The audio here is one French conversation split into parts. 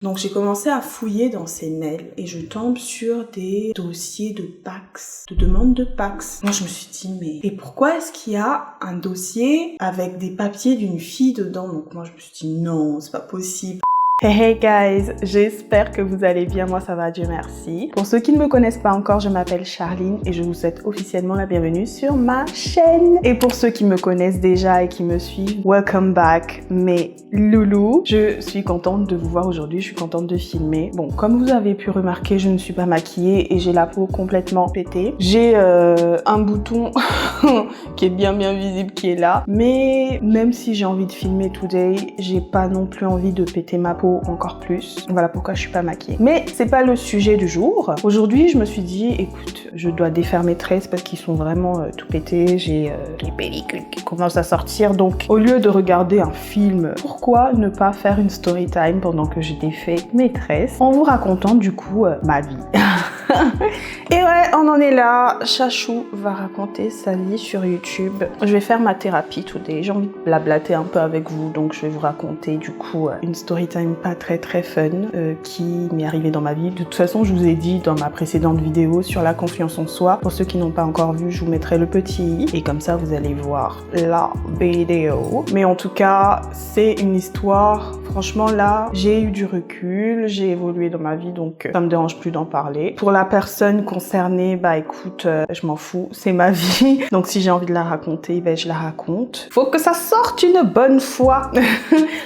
Donc j'ai commencé à fouiller dans ces mails et je tombe sur des dossiers de Pacs, de demande de Pacs. Moi je me suis dit mais et pourquoi est-ce qu'il y a un dossier avec des papiers d'une fille dedans? Donc moi je me suis dit non, c'est pas possible. Hey guys, j'espère que vous allez bien, moi ça va, Dieu merci. Pour ceux qui ne me connaissent pas encore, je m'appelle Charline et je vous souhaite officiellement la bienvenue sur ma chaîne. Et pour ceux qui me connaissent déjà et qui me suivent, welcome back mes loulous. Je suis contente de vous voir aujourd'hui, je suis contente de filmer. Bon, comme vous avez pu remarquer, je ne suis pas maquillée et j'ai la peau complètement pétée. J'ai un bouton qui est bien visible qui est là. Mais même si j'ai envie de filmer today, j'ai pas non plus envie de péter ma peau encore plus. Voilà pourquoi je suis pas maquillée. Mais c'est pas le sujet du jour. Aujourd'hui, je me suis dit, écoute, je dois défaire mes tresses parce qu'ils sont vraiment tout pétés. J'ai les pellicules qui commencent à sortir. Donc, au lieu de regarder un film, pourquoi ne pas faire une story time pendant que je défais mes tresses en vous racontant du coup ma vie. Et ouais, on en est là. Chachou va raconter sa vie sur YouTube. Je vais faire ma thérapie today. J'ai envie de blablater un peu avec vous, donc je vais vous raconter du coup une story time pas très fun qui m'est arrivée dans ma vie. De toute façon, je vous ai dit dans ma précédente vidéo sur la confiance en soi. Pour ceux qui n'ont pas encore vu, je vous mettrai le petit i et comme ça vous allez voir la vidéo. Mais en tout cas, c'est une histoire. Franchement là, j'ai eu du recul, j'ai évolué dans ma vie, donc ça me dérange plus d'en parler. Pour la personne concernée, bah écoute, je m'en fous, c'est ma vie. Donc si j'ai envie de la raconter, ben je la raconte. Faut que ça sorte une bonne fois.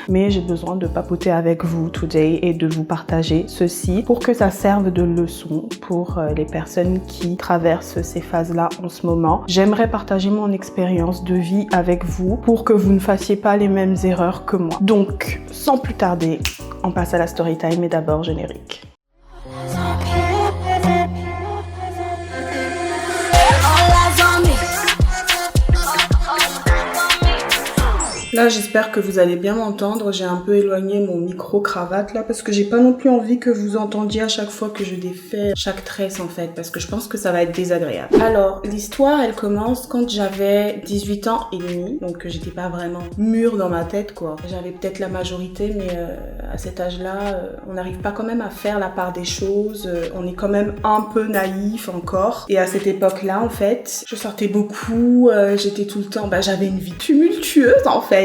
Mais j'ai besoin de papoter avec vous today et de vous partager ceci pour que ça serve de leçon pour les personnes qui traversent ces phases-là en ce moment. J'aimerais partager mon expérience de vie avec vous pour que vous ne fassiez pas les mêmes erreurs que moi. Donc, sans plus tarder, on passe à la story time et d'abord générique. Là, j'espère que vous allez bien m'entendre. J'ai un peu éloigné mon micro-cravate là parce que j'ai pas non plus envie que vous entendiez à chaque fois que je défais chaque tresse en fait parce que je pense que ça va être désagréable. Alors, l'histoire, elle commence quand j'avais 18 ans et demi, donc j'étais pas vraiment mûre dans ma tête quoi. J'avais peut-être la majorité, mais à cet âge-là, on n'arrive pas quand même à faire la part des choses. On est quand même un peu naïf encore. Et à cette époque-là, en fait, je sortais beaucoup. J'étais tout le temps, j'avais une vie tumultueuse en fait.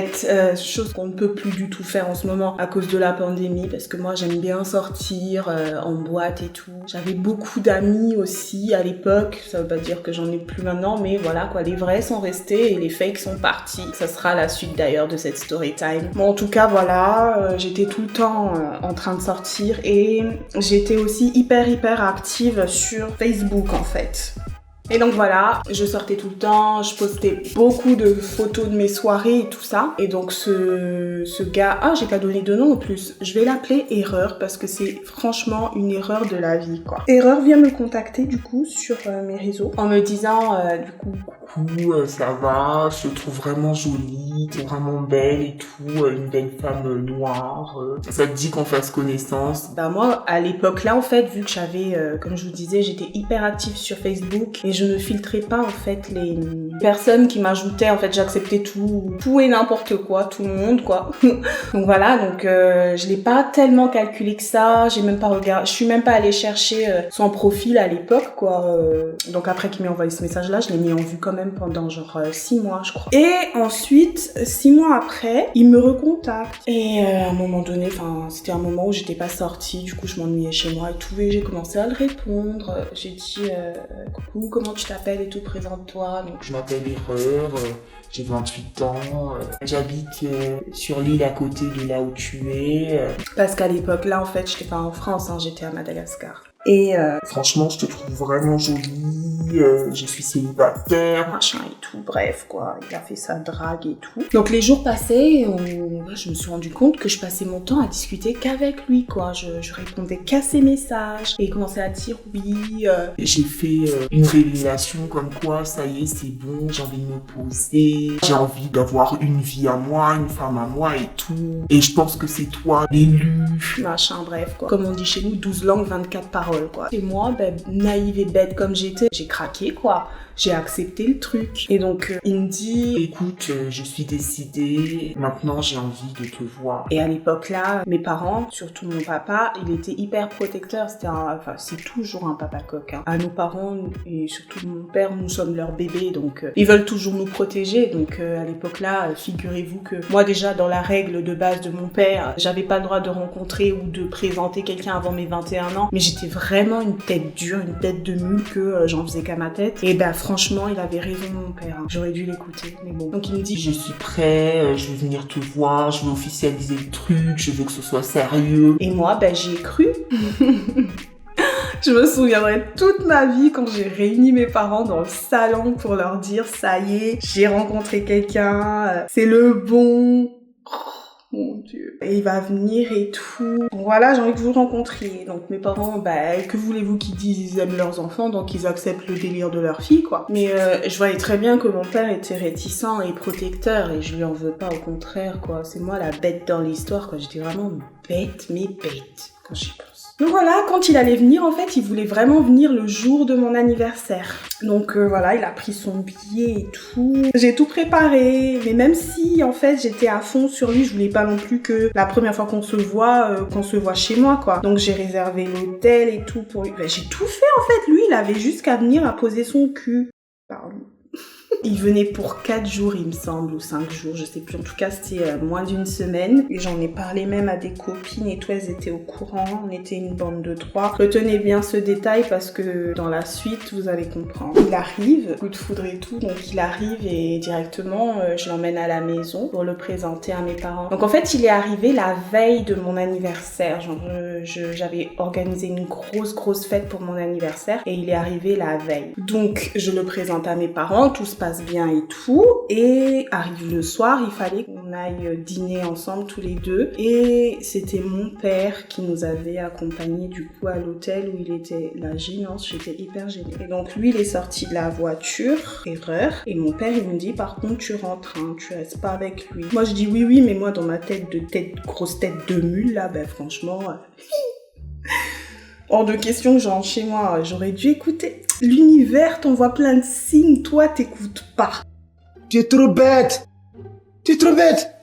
Chose qu'on ne peut plus du tout faire en ce moment à cause de la pandémie parce que moi j'aime bien sortir en boîte et tout. J'avais beaucoup d'amis aussi à l'époque, ça veut pas dire que j'en ai plus maintenant, mais voilà quoi, les vrais sont restés et les fakes sont partis. Ça sera la suite d'ailleurs de cette story time. Bon en tout cas voilà, j'étais tout le temps en train de sortir et j'étais aussi hyper active sur Facebook en fait. Et donc voilà, je sortais tout le temps, je postais beaucoup de photos de mes soirées et tout ça. Et donc ce gars, j'ai pas donné de nom en plus, je vais l'appeler Erreur parce que c'est franchement une erreur de la vie quoi. Erreur vient me contacter du coup sur mes réseaux en me disant du coup coucou, ça va, je te trouve vraiment jolie, t'es vraiment belle et tout, une belle femme noire, ça te dit qu'on fasse connaissance? Moi à l'époque là en fait, vu que j'avais comme je vous disais, j'étais hyper active sur Facebook et je ne filtrais pas en fait les personnes qui m'ajoutaient, en fait j'acceptais tout et n'importe quoi, tout le monde quoi. Donc voilà, donc je l'ai pas tellement calculé que ça, j'ai même pas regardé, je suis même pas allée chercher son profil à l'époque quoi. Donc après qu'il m'ait envoyé ce message là, je l'ai mis en vue quand même pendant genre 6 mois je crois. Et ensuite 6 mois après, il me recontacte et à un moment donné, c'était un moment où j'étais pas sortie, du coup je m'ennuyais chez moi et tout et j'ai commencé à le répondre. J'ai dit coucou, comment tu t'appelles et tout, présente-toi. Donc je m'appelle Erreur, j'ai 28 ans, j'habite sur l'île à côté de là où tu es. Parce qu'à l'époque là en fait j'étais pas en France, j'étais à Madagascar. Et franchement, je te trouve vraiment jolie, je suis célibataire, machin et tout, bref quoi, il a fait sa drague et tout. Donc les jours passaient, je me suis rendu compte que je passais mon temps à discuter qu'avec lui quoi, je répondais qu'à ses messages et il commençait à dire oui. J'ai fait une révélation comme quoi ça y est c'est bon, j'ai envie de me poser, j'ai envie d'avoir une vie à moi, une femme à moi et tout, et je pense que c'est toi l'élu. Machin bref quoi, comme on dit chez nous, 12 langues, 24 paroles quoi. Et moi, naïve et bête comme j'étais, j'ai craqué quoi. j'ai accepté le truc. Et donc, il me dit... Écoute, je suis décidée, maintenant j'ai envie de te voir. Et à l'époque là, mes parents, surtout mon papa, il était hyper protecteur. C'est toujours un papa coq. Hein. À nos parents et surtout mon père, nous sommes leurs bébés, donc ils veulent toujours nous protéger. Donc à l'époque là, figurez-vous que moi déjà dans la règle de base de mon père, j'avais pas le droit de rencontrer ou de présenter quelqu'un avant mes 21 ans. Mais j'étais vraiment une tête dure, une tête de mule que j'en faisais qu'à ma tête. Et ben franchement, il avait raison mon père. Hein. J'aurais dû l'écouter, mais bon. Donc il me dit, je suis prêt, je vais venir te voir, je veux officialiser le truc, je veux que ce soit sérieux. Et moi, ben j'y ai cru. Je me souviendrai toute ma vie quand j'ai réuni mes parents dans le salon pour leur dire ça y est, j'ai rencontré quelqu'un, c'est le bon. Oh, mon Dieu. Et il va venir et tout. Donc voilà, j'ai envie que vous le rencontriez. Donc mes parents, que voulez-vous qu'ils disent? Ils aiment leurs enfants, donc ils acceptent le délire de leur fille, quoi. Mais je voyais très bien que mon père était réticent et protecteur, et je lui en veux pas, au contraire, quoi. C'est moi la bête dans l'histoire, quoi. J'étais vraiment bête, mais bête, quand j'y pense. Donc voilà, quand il allait venir, en fait, il voulait vraiment venir le jour de mon anniversaire. Donc voilà, il a pris son billet et tout. J'ai tout préparé, mais même si, en fait, j'étais à fond sur lui, je voulais pas non plus que la première fois qu'on se voit chez moi, quoi. Donc j'ai réservé l'hôtel et tout pour lui. J'ai tout fait, en fait. Lui, il avait juste qu'à venir à poser son cul. Pardon. Il venait pour 4 jours, il me semble, ou 5 jours, je sais plus. En tout cas, c'était moins d'une semaine. Et j'en ai parlé même à des copines et tout, elles étaient au courant. On était une bande de 3. Retenez bien ce détail parce que dans la suite, vous allez comprendre. Il arrive, coup de foudre et tout, donc il arrive et directement, je l'emmène à la maison pour le présenter à mes parents. Donc en fait, il est arrivé la veille de mon anniversaire. Genre, j'avais organisé une grosse fête pour mon anniversaire et il est arrivé la veille. Donc, je le présente à mes parents, tout se passe bien et tout, et arrive le soir, il fallait qu'on aille dîner ensemble tous les deux, et c'était mon père qui nous avait accompagnés du coup à l'hôtel où il était. La gênance, j'étais hyper gênée. Et donc lui, il est sorti de la voiture, erreur, et mon père il me dit par contre tu rentres, hein, tu restes pas avec lui. Moi je dis oui, mais moi dans ma grosse tête de mule là, franchement... Hors de question que je rentre chez moi, j'aurais dû écouter. L'univers t'envoie plein de signes, toi t'écoutes pas. Tu es trop bête! Tu es trop bête!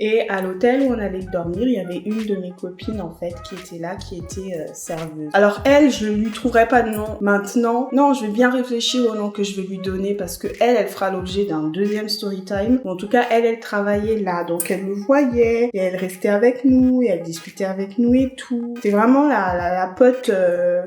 Et à l'hôtel où on allait dormir, il y avait une de mes copines en fait qui était là, qui était serveuse. Alors elle, je lui trouverai pas de nom maintenant. Non, je vais bien réfléchir au nom que je vais lui donner parce que elle fera l'objet d'un deuxième story time. En tout cas, elle travaillait là, donc elle me voyait et elle restait avec nous et elle discutait avec nous et tout. C'est vraiment la pote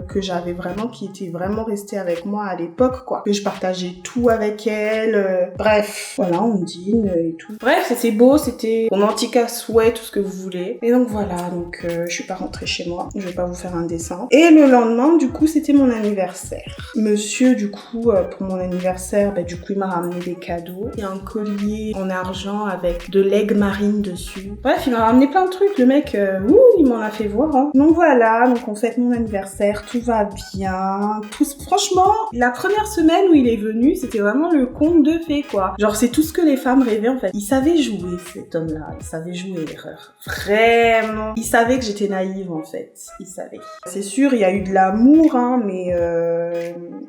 que j'avais vraiment, qui était vraiment restée avec moi à l'époque, quoi. Que je partageais tout avec elle. Bref, voilà, on dîne et tout. Bref, c'était beau, c'était romantique à souhait, tout ce que vous voulez. Et donc voilà, donc je suis pas rentrée chez moi. Je vais pas vous faire un dessin. Et le lendemain, du coup, c'était mon anniversaire. Monsieur, du coup, pour mon anniversaire, du coup, il m'a ramené des cadeaux. Il y a un collier en argent avec de l'aigle marine dessus. Bref, il m'a ramené plein de trucs. Le mec, il m'en a fait voir. Hein. Donc voilà, donc on fête mon anniversaire, tout va bien. Franchement, la première semaine où il est venu, c'était vraiment le conte de fées, quoi. Genre, c'est tout ce que les femmes rêvaient, en fait. Il savait jouer, cet homme-là. Il savait jouer l'erreur. Vraiment. Il savait que j'étais naïve, en fait. Il savait. C'est sûr, il y a eu de l'amour, hein, mais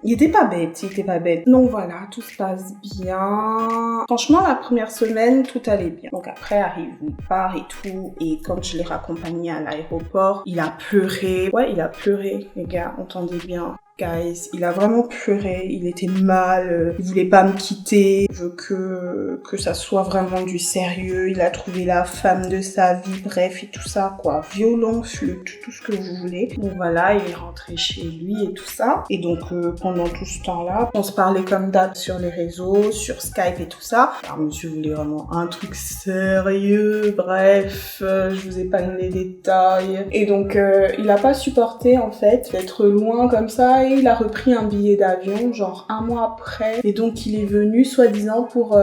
il était pas bête. Donc voilà, tout se passe bien. Franchement, la première semaine, tout allait bien. Donc après, arrive, il part et tout. Et quand je l'ai raccompagné à l'aéroport, il a pleuré. Ouais, il a pleuré, les gars, entendez bien. Guys, il a vraiment pleuré, il était mal, il voulait pas me quitter, il veut que ça soit vraiment du sérieux, il a trouvé la femme de sa vie, bref, et tout ça, quoi. Violon, flûte, tout ce que vous voulez. Donc voilà, il est rentré chez lui et tout ça. Et donc, pendant tout ce temps-là, on se parlait comme d'hab sur les réseaux, sur Skype et tout ça. Alors, monsieur voulait vraiment un truc sérieux, bref, je vous épargne les détails. Et donc, il a pas supporté, en fait, d'être loin comme ça. Et il a repris un billet d'avion, genre 1 mois après. Et donc, il est venu, soi-disant, pour...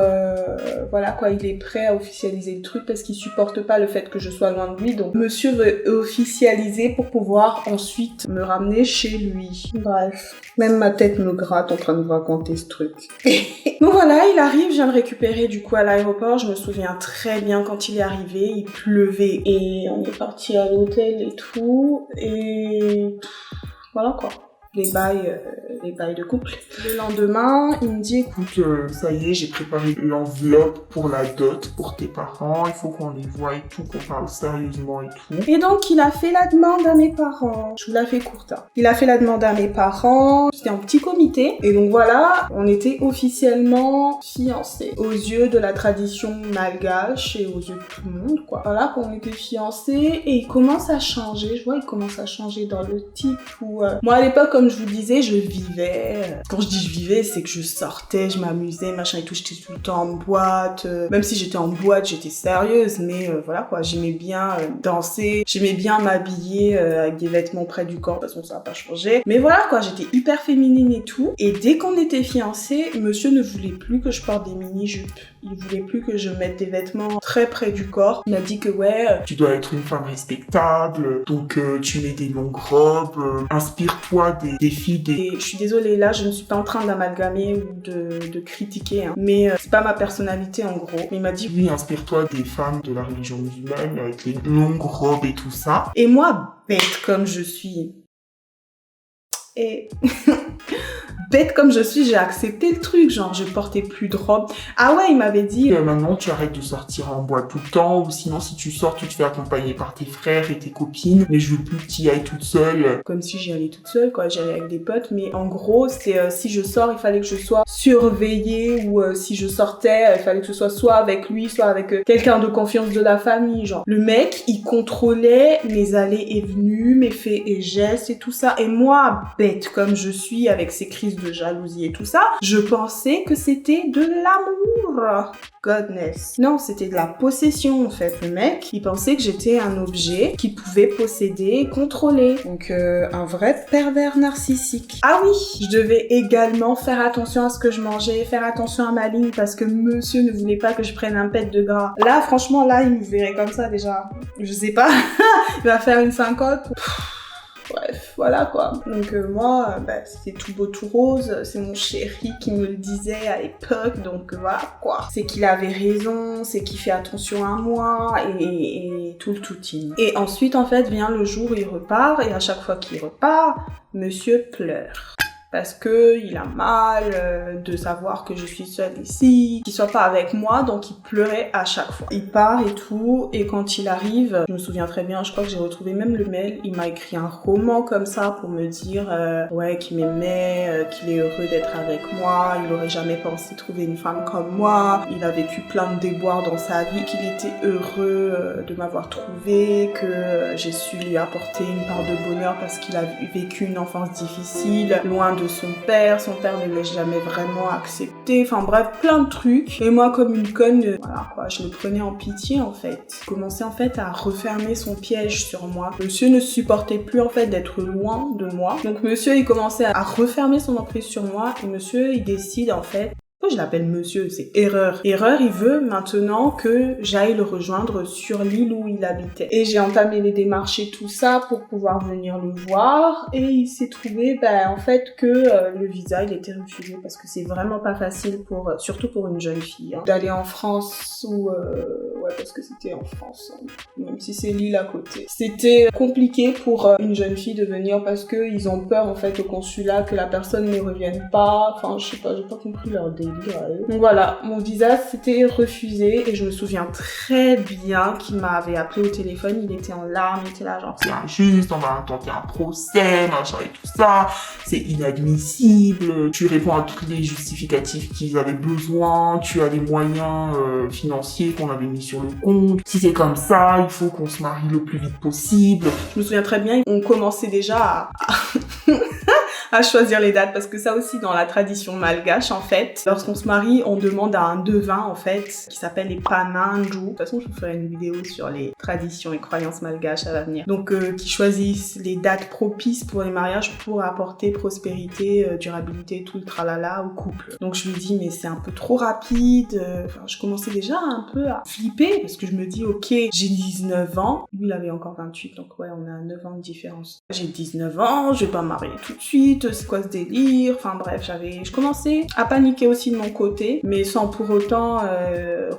voilà, quoi, il est prêt à officialiser le truc parce qu'il supporte pas le fait que je sois loin de lui. Donc, monsieur veut officialiser pour pouvoir ensuite me ramener chez lui. Bref, même ma tête me gratte en train de vous raconter ce truc. Donc voilà, il arrive, je viens le récupérer du coup à l'aéroport. Je me souviens très bien quand il est arrivé, il pleuvait. Et on est parti à l'hôtel et tout. Et... voilà, quoi. Les bails, les bails de couple. Le lendemain, il me dit, écoute, Ça y est, j'ai préparé l'enveloppe pour la dot pour tes parents, il faut qu'on les voie et tout, qu'on parle sérieusement et tout. et donc il a fait la demande à mes parents. Je vous la fais courte. Hein. Il a fait la demande à mes parents, c'était un petit comité, et donc voilà, on était officiellement fiancés. Aux yeux de la tradition malgache et aux yeux de tout le monde, quoi. Voilà, qu'on était fiancés, et il commence à changer, je vois, il commence à changer dans le type où... Moi à l'époque, comme je vous disais, je vivais. Quand je dis je vivais, c'est que je sortais, je m'amusais, machin et tout, j'étais tout le temps en boîte. Même si j'étais en boîte, j'étais sérieuse, mais voilà quoi, j'aimais bien danser, j'aimais bien m'habiller avec des vêtements près du corps, de toute façon ça n'a pas changé. Mais voilà quoi, j'étais hyper féminine et tout. Et dès qu'on était fiancés, monsieur ne voulait plus que je porte des mini-jupes. Il voulait plus que je mette des vêtements très près du corps. Il m'a dit que ouais... Tu dois être une femme respectable, donc tu mets des longues robes, inspire-toi des filles Et je suis désolée, là, je ne suis pas en train d'amalgamer ou de critiquer, hein. Mais c'est pas ma personnalité, en gros. Mais il m'a dit... Oui, inspire-toi des femmes de la religion musulmane, avec les longues robes et tout ça. Et moi, bête comme je suis... Et... bête comme je suis, j'ai accepté le truc, genre je portais plus de robe. Ah ouais, il m'avait dit... Maintenant, tu arrêtes de sortir en boîte tout le temps, ou sinon, si tu sors, tu te fais accompagner par tes frères et tes copines, mais je veux plus que tu y ailles toute seule. Comme si j'y allais toute seule, quoi, j'y allais avec des potes, mais en gros, c'est si je sors, il fallait que je sois surveillée, ou si je sortais, il fallait que ce soit avec lui, soit avec quelqu'un de confiance de la famille, genre. Le mec, il contrôlait mes allées et venues, mes faits et gestes et tout ça, et moi, bête comme je suis, avec ces crises de jalousie et tout ça, je pensais que c'était de l'amour. Godness. Non, c'était de la possession en fait. Le mec, il pensait que j'étais un objet qu'il pouvait posséder et contrôler. Donc un vrai pervers narcissique. Ah oui, je devais également faire attention à ce que je mangeais, faire attention à ma ligne parce que monsieur ne voulait pas que je prenne un pet de gras. Là, franchement, là, il me verrait comme ça déjà. Je sais pas. Il va faire une syncope. Bref, voilà quoi. Donc moi, c'était tout beau tout rose, c'est mon chéri qui me le disait à l'époque, donc voilà quoi. C'est qu'il avait raison, c'est qu'il fait attention à moi, et tout le tout-in. Et ensuite en fait vient le jour où il repart, et à chaque fois qu'il repart, monsieur pleure. Parce que il a mal de savoir que je suis seule ici, qu'il soit pas avec moi, donc il pleurait à chaque fois. Il part et tout, et quand il arrive, je me souviens très bien, je crois que j'ai retrouvé même le mail, il m'a écrit un roman comme ça pour me dire ouais, qu'il m'aimait, qu'il est heureux d'être avec moi, il aurait jamais pensé trouver une femme comme moi, il a vécu plein de déboires dans sa vie, qu'il était heureux de m'avoir trouvé, que j'ai su lui apporter une part de bonheur parce qu'il a vécu une enfance difficile, loin de son père ne l'a jamais vraiment accepté, enfin bref, plein de trucs. Et moi, comme une conne, voilà quoi, je le prenais en pitié en fait. Il commençait en fait à refermer son piège sur moi. Monsieur ne supportait plus en fait d'être loin de moi. Donc monsieur, il commençait à refermer son emprise sur moi, et monsieur, il décide en fait... Pourquoi je l'appelle monsieur? C'est Erreur. Erreur, il veut maintenant que j'aille le rejoindre sur l'île où il habitait. Et j'ai entamé les démarches et tout ça pour pouvoir venir le voir. Et il s'est trouvé, en fait, que le visa, il était refusé parce que c'est vraiment pas facile pour, surtout pour une jeune fille, hein, d'aller en France ou, ouais, parce que c'était en France, hein, même si c'est l'île à côté. C'était compliqué pour une jeune fille de venir parce que ils ont peur, en fait, au consulat que la personne ne revienne pas. Enfin, je sais pas, j'ai pas compris leur délire. Donc voilà, mon visa s'était refusé et je me souviens très bien qu'il m'avait appelé au téléphone, il était en larmes, il était là genre c'est injuste, on va tenter un procès, machin et tout ça, c'est inadmissible, tu réponds à tous les justificatifs qu'ils avaient besoin, tu as les moyens financiers qu'on avait mis sur le compte, si c'est comme ça, il faut qu'on se marie le plus vite possible. Je me souviens très bien, on commençait déjà à choisir les dates, parce que ça aussi dans la tradition malgache en fait, lorsqu'on se marie on demande à un devin en fait qui s'appelle les pananju. De toute façon je vous ferai une vidéo sur les traditions et croyances malgaches à l'avenir, donc qui choisissent les dates propices pour les mariages pour apporter prospérité, durabilité, tout le tralala au couple. Donc je lui dis mais c'est un peu trop rapide, enfin je commençais déjà un peu à flipper parce que je me dis ok, j'ai 19 ans, lui il avait encore 28, donc ouais on a 9 ans de différence. J'ai 19 ans, je vais pas me marier tout de suite, suite, c'est quoi ce délire? Enfin bref, je commençais à paniquer aussi de mon côté, mais sans pour autant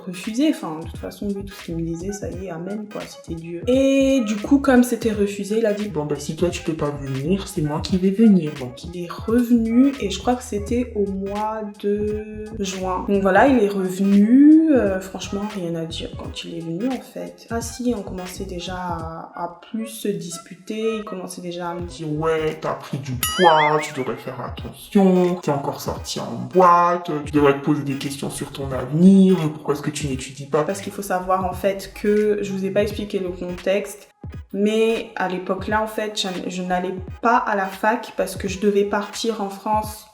refuser. Enfin, de toute façon, lui, tout ce qu'il me disait, ça y est, amen, quoi, c'était Dieu. Et du coup, comme c'était refusé, il a dit, bon, bah, si toi, tu peux pas venir, c'est moi qui vais venir, donc. Il est revenu, et je crois que c'était au mois de juin. Donc voilà, il est revenu, franchement, rien à dire quand il est venu, en fait. Ah si, on commençait déjà à plus se disputer, il commençait déjà à me dire, ouais, t'as pris du poids, tu devrais faire attention, t'es encore sorti en boîte, tu devrais te poser des questions sur ton avenir, pourquoi est-ce que tu n'étudies pas? Parce qu'il faut savoir en fait que, je vous ai pas expliqué le contexte, mais à l'époque là en fait, je n'allais pas à la fac parce que je devais partir en France.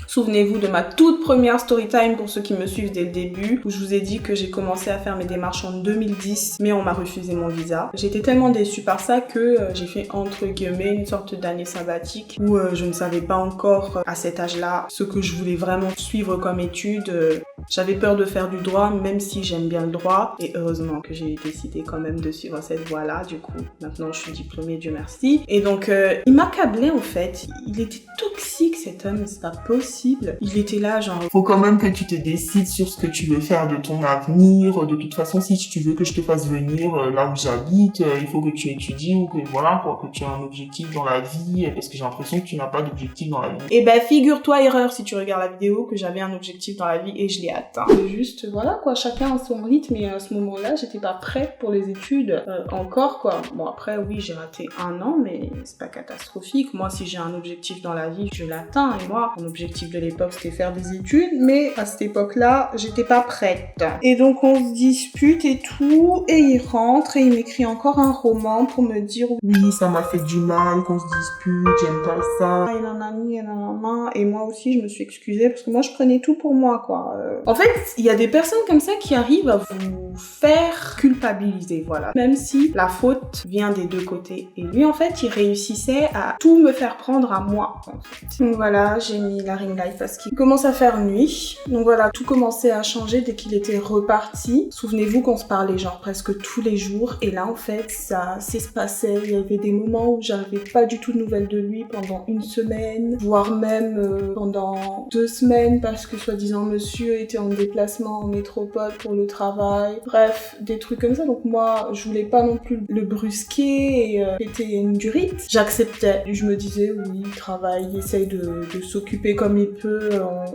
Souvenez-vous de ma toute première story time pour ceux qui me suivent dès le début, où je vous ai dit que j'ai commencé à faire mes démarches en 2010, mais on m'a refusé mon visa. J'étais tellement déçue par ça que j'ai fait entre guillemets une sorte d'année sabbatique où je ne savais pas encore à cet âge-là ce que je voulais vraiment suivre comme étude. J'avais peur de faire du droit, même si j'aime bien le droit, et heureusement que j'ai décidé quand même de suivre cette voie-là. Du coup, maintenant je suis diplômée, Dieu merci. Et donc, il m'accablait en fait. Il était toxique cet homme, c'est pas possible. Il était là genre... Faut quand même que tu te décides sur ce que tu veux faire de ton avenir. De toute façon, si tu veux que je te fasse venir là où j'habite, il faut que tu étudies ou que voilà, quoi, que tu aies un objectif dans la vie, parce que j'ai l'impression que tu n'as pas d'objectif dans la vie. Et ben, figure-toi, erreur, si tu regardes la vidéo, que j'avais un objectif dans la vie et je l'ai atteint. Juste, voilà quoi, chacun a son rythme, et à ce moment-là, j'étais pas prête pour les études encore quoi. Bon après, oui, j'ai raté 1 an, mais c'est pas catastrophique. Moi, si j'ai un objectif dans la vie, je l'atteins. Et moi, mon objectif de l'époque, c'était faire des études, mais à cette époque-là, j'étais pas prête. Et donc, on se dispute et tout, et il rentre et il m'écrit encore un roman pour me dire oui, ça m'a fait du mal qu'on se dispute, j'aime pas ça. Il en a mis, il en a main, et moi aussi, je me suis excusée parce que moi, je prenais tout pour moi, quoi. En fait, il y a des personnes comme ça qui arrivent à vous faire culpabiliser, voilà. Même si la faute vient des deux côtés. Et lui, en fait, il réussissait à tout me faire prendre à moi, en fait. Donc voilà, j'ai mis la ring light parce qu'il commence à faire nuit. Donc voilà, tout commençait à changer dès qu'il était reparti. Souvenez-vous qu'on se parlait genre presque tous les jours. Et là, en fait, ça s'espacait. Il y avait des moments où j'avais pas du tout de nouvelles de lui pendant 1 semaine, voire même pendant 2 semaines parce que soi-disant monsieur était en déplacement en métropole pour le travail. Bref, des trucs comme ça. Donc moi, je voulais pas non plus le brusquer et péter une durite. J'acceptais. Je me disais oui, il travaille, il essaye de s'occuper comme il peut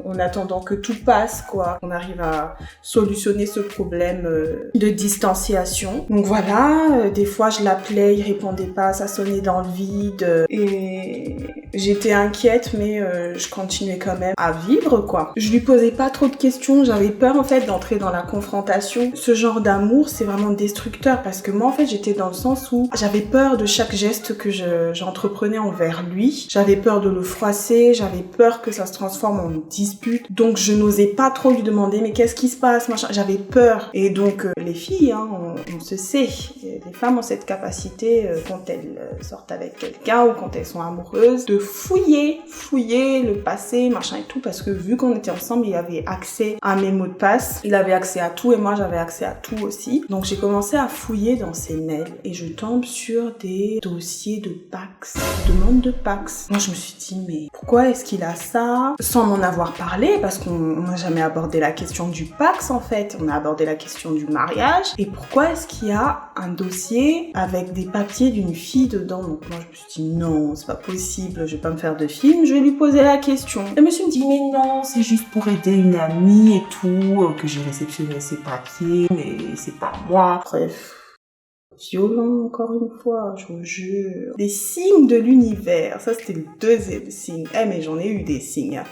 en attendant que tout passe, quoi. On arrive à solutionner ce problème de distanciation. Donc voilà, des fois je l'appelais, il répondait pas, ça sonnait dans le vide et j'étais inquiète, mais je continuais quand même à vivre, quoi. Je lui posais pas trop de questions, j'avais peur en fait d'entrer dans la confrontation. Ce genre d'amour, c'est vraiment destructeur parce que moi en fait j'étais dans le sens où j'avais peur de chaque geste que j'entreprenais envers lui. J'avais peur de le froisser, j'avais peur que ça se transforme en une dispute. Donc je n'osais pas trop lui demander mais qu'est-ce qui se passe, machin. J'avais peur. Et donc les filles, hein, on se sait, les femmes ont cette capacité quand elles sortent avec quelqu'un ou quand elles sont amoureuses de fouiller le passé, machin et tout, parce que vu qu'on était ensemble, il avait accès à mes mots de passe, il avait accès à tout et moi j'avais accès à tout aussi. Donc j'ai commencé à fouiller dans ses mails et je tombe sur des dossiers de Pax, de demande de Pax. Moi je me suis dit mais pourquoi est-ce qu'il a ça sans m'en avoir parlé, parce qu'on n'a jamais abordé la question du Pax en fait, on a abordé la question du mariage et pourquoi est-ce qu'il y a un dossier avec des papiers d'une fille dedans. Donc moi je me suis dit non, c'est pas possible, je vais pas me faire de film, je vais lui poser la question. Et monsieur me dit mais non, c'est juste pour aider une amie et tout, que j'ai réceptionné ses papiers, mais c'est pas moi. Bref. Violent, encore une fois, je vous jure. Des signes de l'univers, ça c'était le 2e signe. Mais j'en ai eu des signes.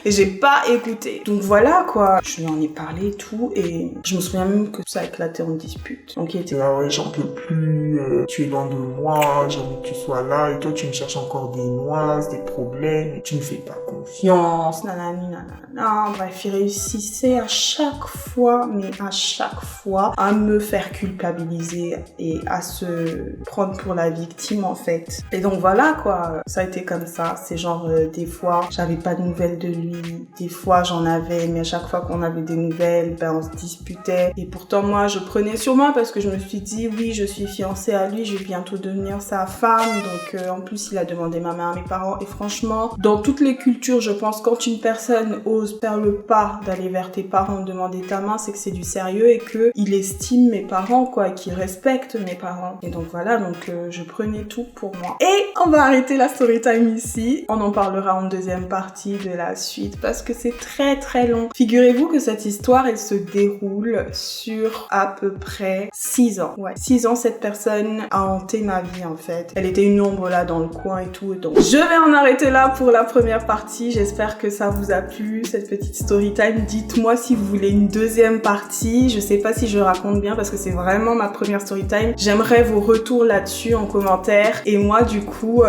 Et j'ai pas écouté. Donc voilà quoi. Je lui en ai parlé et tout, et je me souviens même que ça a éclaté en dispute. Donc il était là, ouais, j'en peux plus, tu es loin de moi, j'ai envie que tu sois là, et toi tu me cherches encore des noises, des problèmes, et tu me fais pas confiance. Nanani, nanana. Bref, il réussissait à chaque fois, mais à chaque fois, à me faire culpabiliser. et à se prendre pour la victime en fait. Et donc voilà quoi, ça a été comme ça. C'est genre des fois j'avais pas de nouvelles de lui, des fois j'en avais, mais à chaque fois qu'on avait des nouvelles, ben on se disputait. Et pourtant moi je prenais sur moi parce que je me suis dit oui, je suis fiancée à lui, je vais bientôt devenir sa femme. Donc en plus il a demandé ma main à mes parents. Et franchement, dans toutes les cultures, je pense quand une personne ose faire le pas d'aller vers tes parents demander ta main, c'est que c'est du sérieux et que il estime mes parents quoi, et qu'il respecte mes parents. Et donc voilà, donc je prenais tout pour moi. Et on va arrêter la story time ici. On en parlera en deuxième partie de la suite parce que c'est très très long. Figurez-vous que cette histoire elle se déroule sur à peu près 6 ans. Ouais, 6 ans cette personne a hanté ma vie en fait. Elle était une ombre là dans le coin et tout. Et donc je vais en arrêter là pour la première partie. J'espère que ça vous a plu cette petite story time. Dites-moi si vous voulez une deuxième partie. Je sais pas si je raconte bien parce que c'est vraiment ma première story time. J'aimerais vos retours là-dessus en commentaire. Et moi du coup,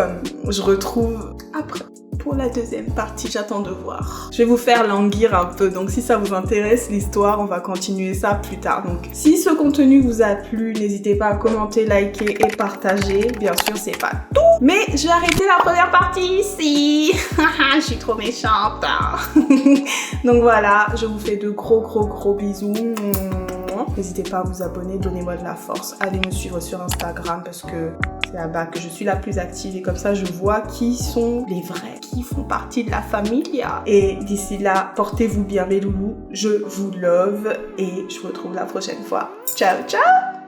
je retrouve après pour la deuxième partie, j'attends de voir. Je vais vous faire languir un peu, donc si ça vous intéresse l'histoire, on va continuer ça plus tard. Donc si ce contenu vous a plu, n'hésitez pas à commenter, liker et partager. Bien sûr, c'est pas tout, mais je vais arrêter la première partie ici. Je suis trop méchante. Donc voilà, je vous fais de gros bisous. N'hésitez pas à vous abonner, donnez-moi de la force. Allez me suivre sur Instagram parce que c'est là-bas que je suis la plus active et comme ça je vois qui sont les vrais, qui font partie de la famille. Et d'ici là, portez-vous bien mes loulous, je vous love et je vous retrouve la prochaine fois. Ciao ciao.